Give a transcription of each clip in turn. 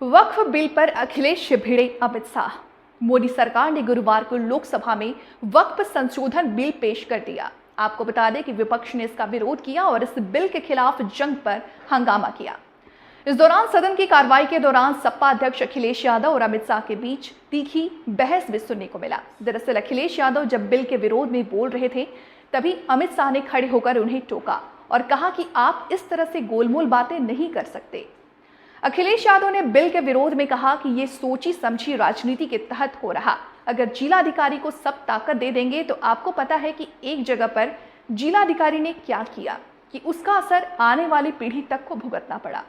वक्फ bill पर अखिलेश से भिड़े अमित शाह। मोदी सरकार ने गुरुवार को लोकसभा में वक्फ संशोधन बिल पेश कर दिया। आपको बता दें कि विपक्ष ने इसका विरोध किया और इस बिल के खिलाफ जंग पर हंगामा किया। इस दौरान सदन की कार्रवाई के दौरान सपा अध्यक्ष अखिलेश यादव और अमित शाह के बीच तीखी बहस भी सुनने को मिला। दरअसल अखिलेश यादव जब बिल के विरोध में बोल रहे थे तभी अमित शाह ने खड़े होकर उन्हें टोका और कहा कि आप इस तरह से गोलमोल बातें नहीं कर सकते। अखिलेश यादव ने बिल के विरोध में कहा कि ये सोची समझी राजनीति के तहत हो रहा। अगर जिलाधिकारी को सब ताकत दे देंगे तो आपको पता है कि एक जगह पर जिलाधिकारी ने क्या किया कि उसका असर आने वाली पीढ़ी तक को भुगतना पड़ा।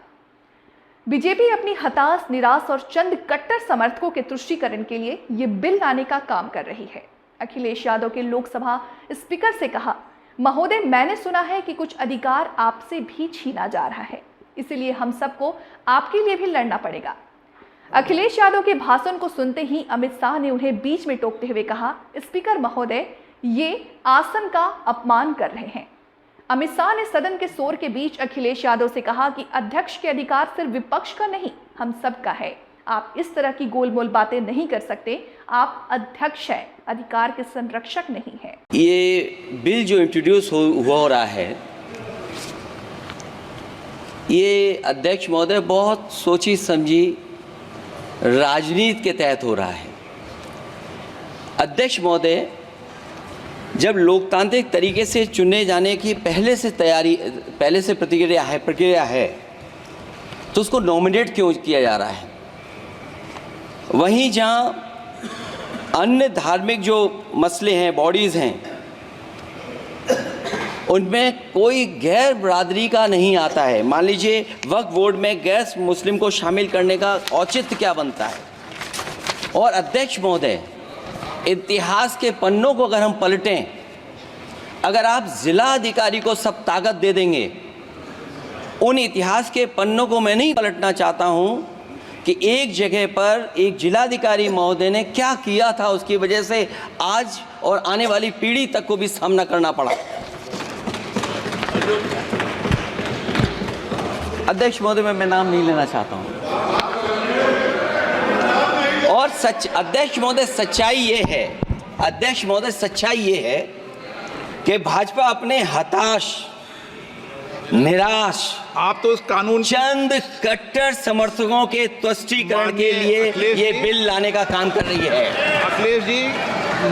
बीजेपी अपनी हताश, निराश और चंद कट्टर समर्थकों के तुष्टीकरण के लिए ये बिल लाने का काम कर रही है। अखिलेश यादव के लोकसभा स्पीकर से कहा, महोदय, मैंने सुना है कि कुछ अधिकार आपसे भी छीना जा रहा है, इसीलिए हम सबको आपके लिए भी लड़ना पड़ेगा। अखिलेश यादव के भाषण को सुनते ही अमित शाह ने उन्हें बीच में टोकते हुए कहा, स्पीकर महोदय, ये आसन का अपमान कर रहे हैं। अमित शाह ने सदन के शोर के बीच अखिलेश यादव से कहा कि अध्यक्ष के अधिकार सिर्फ विपक्ष का नहीं, हम सबका है। आप इस तरह की गोलमोल बातें नहीं कर सकते। आप अध्यक्ष हैं, अधिकार के संरक्षक नहीं है। ये बिल जो इंट्रोड्यूस हो रहा है, ये अध्यक्ष महोदय बहुत सोची समझी राजनीति के तहत हो रहा है। अध्यक्ष महोदय जब लोकतांत्रिक तरीके से चुने जाने की पहले से प्रक्रिया है तो उसको नॉमिनेट क्यों किया जा रहा है? वहीं जहां अन्य धार्मिक जो मसले हैं, बॉडीज़ हैं, उनमें कोई गैर बरादरी का नहीं आता है। मान लीजिए वक्फ बोर्ड में गैर मुस्लिम को शामिल करने का औचित्य क्या बनता है? और अध्यक्ष महोदय, इतिहास के पन्नों को अगर हम पलटें, अगर आप जिला अधिकारी को सब ताकत दे देंगे, उन इतिहास के पन्नों को मैं नहीं पलटना चाहता हूं कि एक जगह पर एक जिलाधिकारी महोदय ने क्या किया था, उसकी वजह से आज और आने वाली पीढ़ी तक को भी सामना करना पड़ा। अध्यक्ष महोदय, मैं नाम नहीं लेना चाहता हूं। और अध्यक्ष महोदय, सच्चाई ये है कि भाजपा अपने हताश, निराश, आप तो उस कानून चंद कट्टर समर्थकों के तुष्टीकरण के लिए ये बिल लाने का काम कर रही है। अखिलेश जी,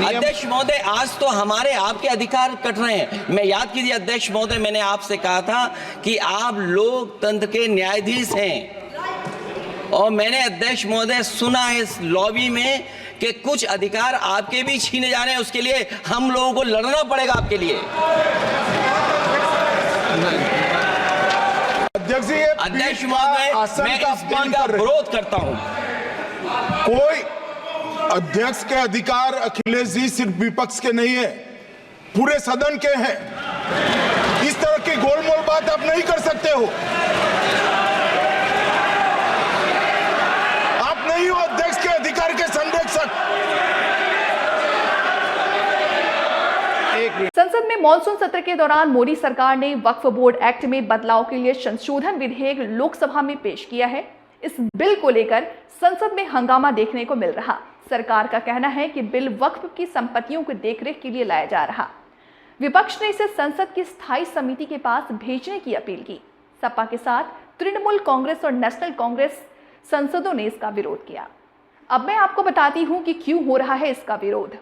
अध्यक्ष महोदय, आज तो हमारे आपके अधिकार कट रहे हैं। मैं याद कीजिए अध्यक्ष महोदय, मैंने आपसे कहा था कि आप लोकतंत्र के न्यायाधीश हैं, और मैंने अध्यक्ष महोदय सुना है इस लॉबी में कि कुछ अधिकार आपके भी छीने जा रहे हैं। उसके लिए हम लोगों को लड़ना पड़ेगा आपके लिए। अध्यक्ष महोदय, मैं इस बिल का विरोध करता हूं। कोई अध्यक्ष के अधिकार अखिलेश जी सिर्फ विपक्ष के नहीं है, पूरे सदन के हैं। इस तरह की गोलमोल बात आप नहीं कर सकते हो। आप नहीं हो अध्यक्ष के अधिकार के संरक्षक। संसद में मॉनसून सत्र के दौरान मोदी सरकार ने वक्फ बोर्ड एक्ट में बदलाव के लिए संशोधन विधेयक लोकसभा में पेश किया है। इस बिल को लेकर संसद में हंगामा देखने को मिल रहा। सरकार का कहना है कि बिल वक्फ की संपत्तियों की देखरेख के लिए लाया जा रहा। विपक्ष ने इसे संसद की स्थायी समिति के पास भेजने की अपील की। सपा के साथ तृणमूल कांग्रेस और नेशनल कांग्रेस सांसदों ने इसका विरोध किया। अब मैं आपको बताती हूं कि क्यों हो रहा है इसका विरोध।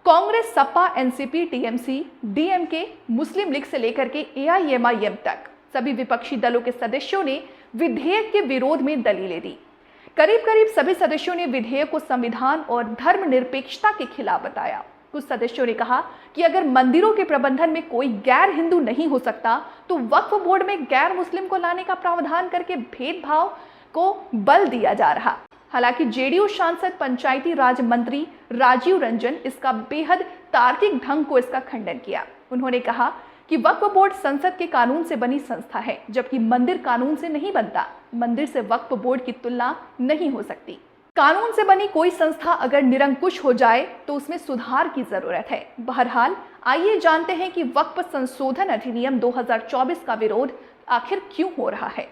Congress, Sapa, NCP, TMC, DMK, Muslim League से लेकर के एआईएमआईएम तक सभी विपक्षी दलों के सदस्यों ने विधेयक के विरोध में दलीलें दी। करीब करीब सभी सदस्यों ने विधेयक को संविधान और धर्मनिरपेक्षता के खिलाफ बताया। कुछ सदस्यों ने कहा कि अगर मंदिरों के प्रबंधन में कोई गैर हिंदू नहीं हो सकता तो वक्फ बोर्ड में गैर मुस्लिम को लाने का प्रावधान करके भेदभाव को बल दिया जा रहा। हालांकि जेडीयू सांसद पंचायती राज मंत्री राजीव रंजन इसका बेहद तार्किक ढंग को इसका खंडन किया। उन्होंने कहा कि वक्फ बोर्ड संसद के कानून से बनी संस्था है, जबकि मंदिर कानून से नहीं बनता। मंदिर से वक्फ बोर्ड की तुलना नहीं हो सकती। कानून से बनी कोई संस्था अगर निरंकुश हो जाए तो उसमें सुधार की जरूरत है। बहरहाल, आइए जानते हैं कि वक्फ संशोधन अधिनियम 2024 का विरोध आखिर क्यों हो रहा है।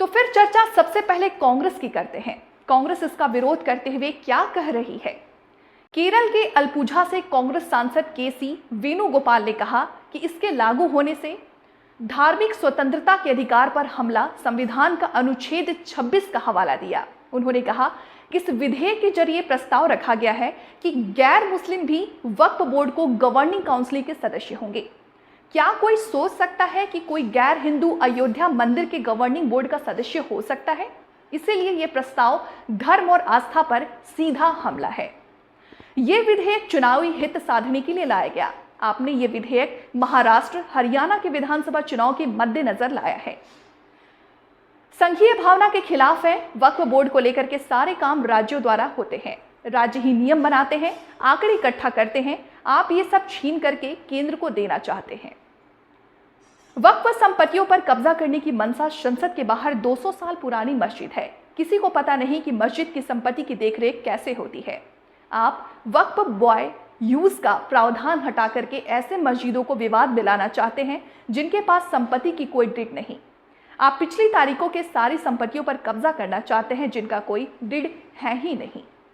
तो फिर चर्चा सबसे पहले कांग्रेस की करते हैं। कांग्रेस इसका विरोध करते हुए क्या कह रही है? केरल के अलपुझा से कांग्रेस सांसद केसी वेणुगोपाल ने कहा कि इसके लागू होने से धार्मिक स्वतंत्रता के अधिकार पर हमला, संविधान का अनुच्छेद 26 का हवाला दिया। उन्होंने कहा कि इस विधेयक के जरिए प्रस्ताव रखा गया है कि गैर मुस्लिम भी वक्फ बोर्ड को गवर्निंग काउंसिल के सदस्य होंगे। क्या कोई सोच सकता है कि कोई गैर हिंदू अयोध्या मंदिर के गवर्निंग बोर्ड का सदस्य हो सकता है? इसीलिए यह प्रस्ताव धर्म और आस्था पर सीधा हमला है। यह विधेयक चुनावी हित साधने के लिए लाया गया। आपने ये विधेयक महाराष्ट्र, हरियाणा के विधानसभा चुनाव के मद्देनजर लाया है। संघीय भावना के खिलाफ है। वक्फ बोर्ड को लेकर के सारे काम राज्यों द्वारा होते हैं। राज्य ही नियम बनाते हैं, आंकड़े इकट्ठा करते हैं। आप ये सब छीन करके केंद्र को देना चाहते हैं। वक्फ संपत्तियों पर कब्जा करने की मंशा संसद के बाहर 200 साल पुरानी मस्जिद है। किसी को पता नहीं कि मस्जिद की संपत्ति की देखरेख कैसे होती है। आप वक्फ बॉय यूज का प्रावधान हटा करके ऐसे मस्जिदों को विवाद दिलाना चाहते हैं जिनके पास संपत्ति की कोई डिड नहीं। आप पिछली तारीखों के सारी संपत्तियों पर कब्जा करना चाहते हैं जिनका कोई डिड है ही नहीं।